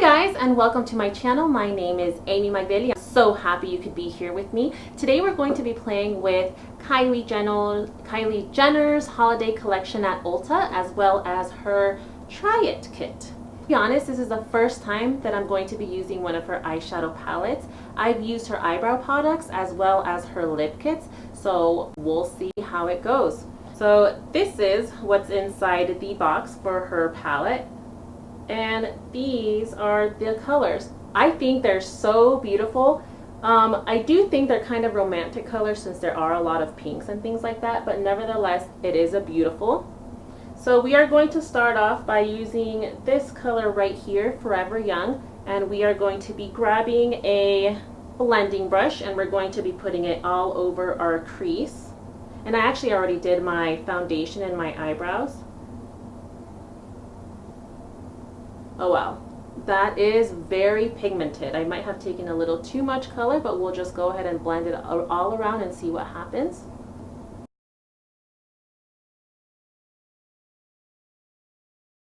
guys, and welcome to my channel. My name is Amy Magdalene. I'm so happy you could be here with me. Today we're going to be playing with Kylie Jenner's holiday collection at Ulta, as well as her Try It kit. To be honest, this is the first time that I'm going to be using one of her eyeshadow palettes. I've used her eyebrow products as well as her lip kits, so we'll see how it goes. So this is what's inside the box for her palette. And these are the colors. I think they're so beautiful. I do think they're kind of romantic colors since there are a lot of pinks and things like that, but nevertheless it is a beautiful. So we are going to start off by using this color right here, Forever Young, and we are going to be grabbing a blending brush and we're going to be putting it all over our crease. And I actually already did my foundation and my eyebrows. Oh wow, that is very pigmented. I might have taken a little too much color, but we'll just go ahead and blend it all around and see what happens.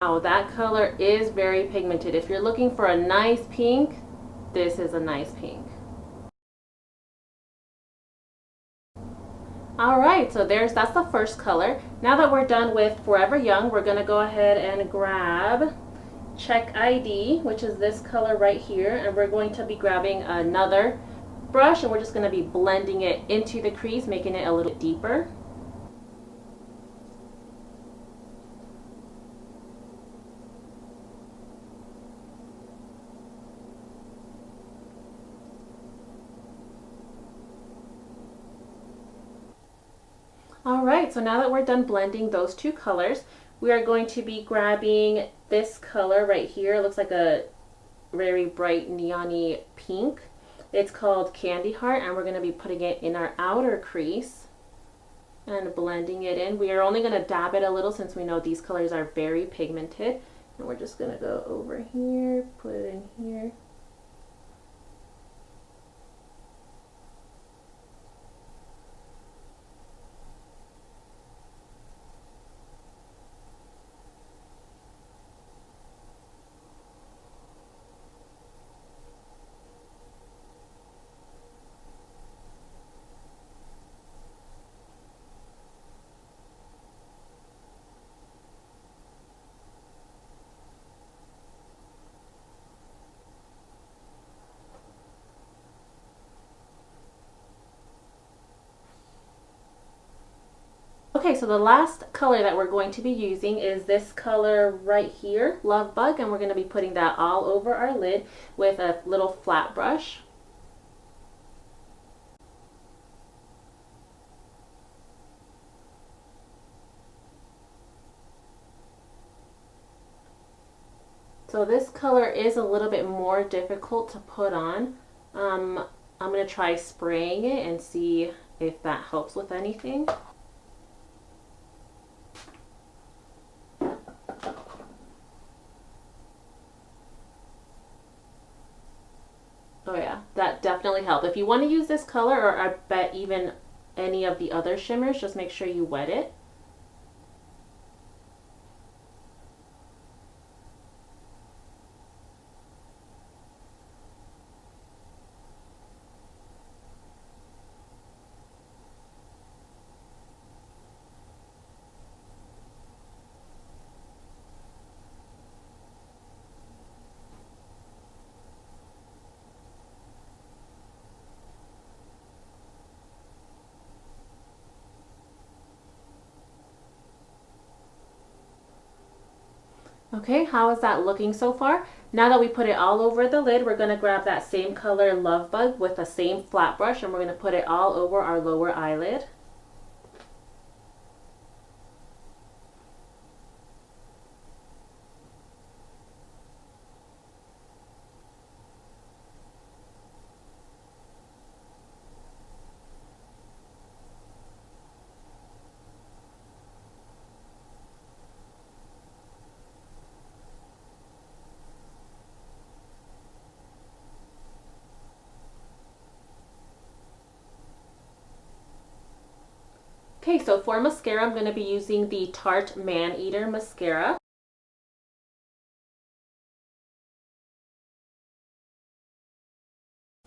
Wow, that color is very pigmented. If you're looking for a nice pink, this is a nice pink. Alright, so that's the first color. Now that we're done with Forever Young, we're going to go ahead and grab Check ID, which is this color right here, and we're going to be grabbing another brush and we're just going to be blending it into the crease, making it a little bit deeper. Alright, so now that we're done blending those two colors, we are going to be grabbing this color right here. It looks like a very bright neon-y pink. It's called Candy Heart, and we're going to be putting it in our outer crease and blending it in. We are only going to dab it a little since we know these colors are very pigmented. And we're just going to go over here, put it in here. Okay, so the last color that we're going to be using is this color right here, Love Bug, and we're going to be putting that all over our lid with a little flat brush. So this color is a little bit more difficult to put on. I'm going to try spraying it and see if that helps with anything. Oh yeah, that definitely helped. If you want to use this color, or I bet even any of the other shimmers, just make sure you wet it. Okay, how is that looking so far? Now that we put it all over the lid, we're going to grab that same color Love Bug with the same flat brush and we're going to put it all over our lower eyelid. Okay, so for mascara, I'm going to be using the Tarte Man Eater mascara.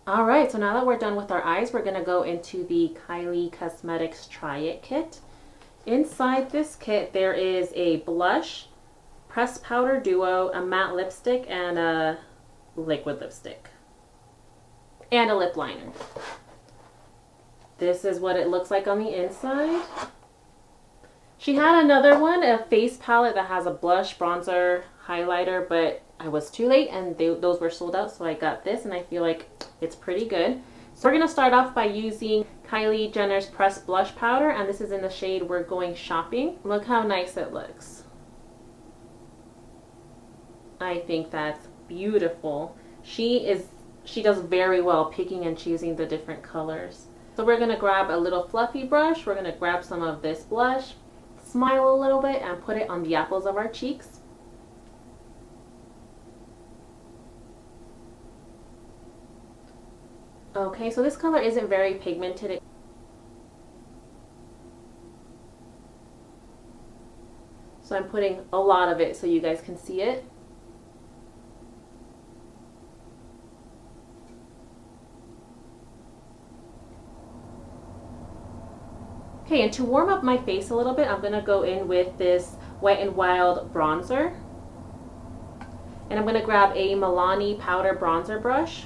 All right, so now that we're done with our eyes, we're gonna go into the Kylie Cosmetics Try It Kit. Inside this kit, there is a blush, pressed powder duo, a matte lipstick, and a liquid lipstick. And a lip liner. This is what it looks like on the inside. She had another one, a face palette that has a blush, bronzer, highlighter, but I was too late and those were sold out, so I got this and I feel like it's pretty good. So we're going to start off by using Kylie Jenner's pressed blush powder, and this is in the shade We're Going Shopping. Look how nice it looks. I think that's beautiful. She does very well picking and choosing the different colors. So we're going to grab a little fluffy brush. We're going to grab some of this blush, smile a little bit, and put it on the apples of our cheeks. Okay, so this color isn't very pigmented. So I'm putting a lot of it so you guys can see it. Okay, and to warm up my face a little bit, I'm going to go in with this Wet n Wild bronzer. And I'm going to grab a Milani powder bronzer brush.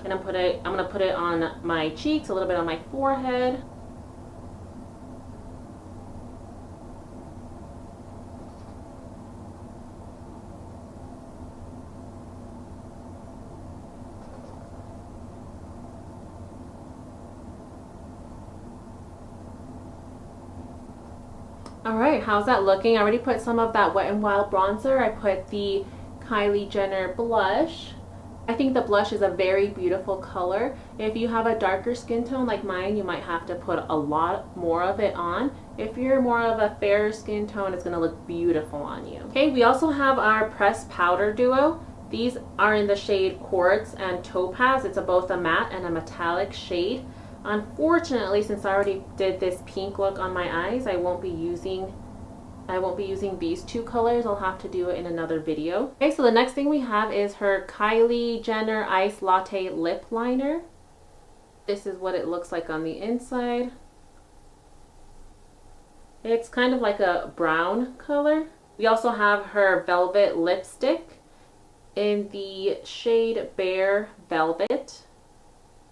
And I'm going to put it on my cheeks, a little bit on my forehead. Alright, how's that looking? I already put some of that Wet n Wild bronzer. I put the Kylie Jenner blush. I think the blush is a very beautiful color. If you have a darker skin tone like mine, you might have to put a lot more of it on. If you're more of a fairer skin tone, it's going to look beautiful on you. Okay, we also have our pressed powder duo. These are in the shade Quartz and Topaz. It's both a matte and a metallic shade. Unfortunately, since I already did this pink look on my eyes, I won't be using these two colors. I'll have to do it in another video. Okay, so the next thing we have is her Kylie Jenner Ice Latte Lip Liner. This is what it looks like on the inside. It's kind of like a brown color. We also have her Velvet Lipstick in the shade Bare Velvet.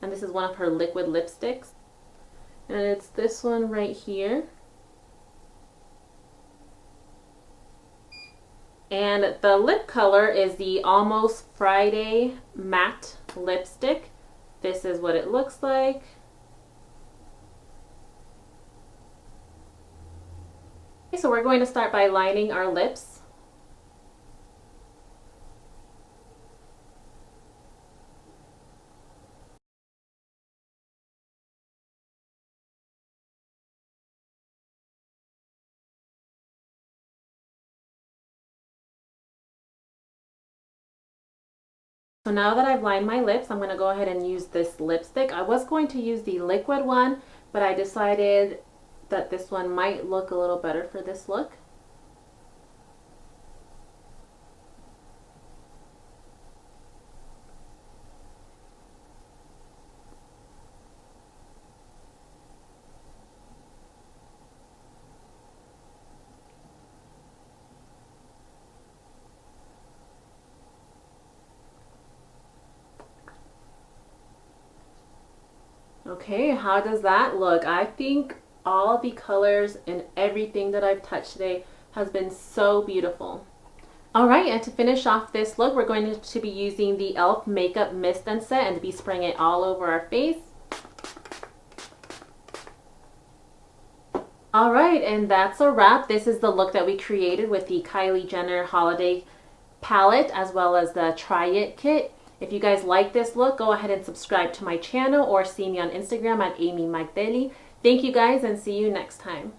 And this is one of her liquid lipsticks. And it's this one right here. And the lip color is the Almost Friday Matte Lipstick. This is what it looks like. Okay, so we're going to start by lining our lips. So now that I've lined my lips, I'm going to go ahead and use this lipstick. I was going to use the liquid one, but I decided that this one might look a little better for this look. Okay, how does that look? I think all the colors and everything that I've touched today has been so beautiful. Alright, and to finish off this look, we're going to be using the e.l.f. Makeup Mist and Set and to be spraying it all over our face. Alright, and that's a wrap. This is the look that we created with the Kylie Jenner Holiday Palette as well as the Try It Kit. If you guys like this look, go ahead and subscribe to my channel or see me on Instagram at Amy Magdeli. Thank you guys and see you next time.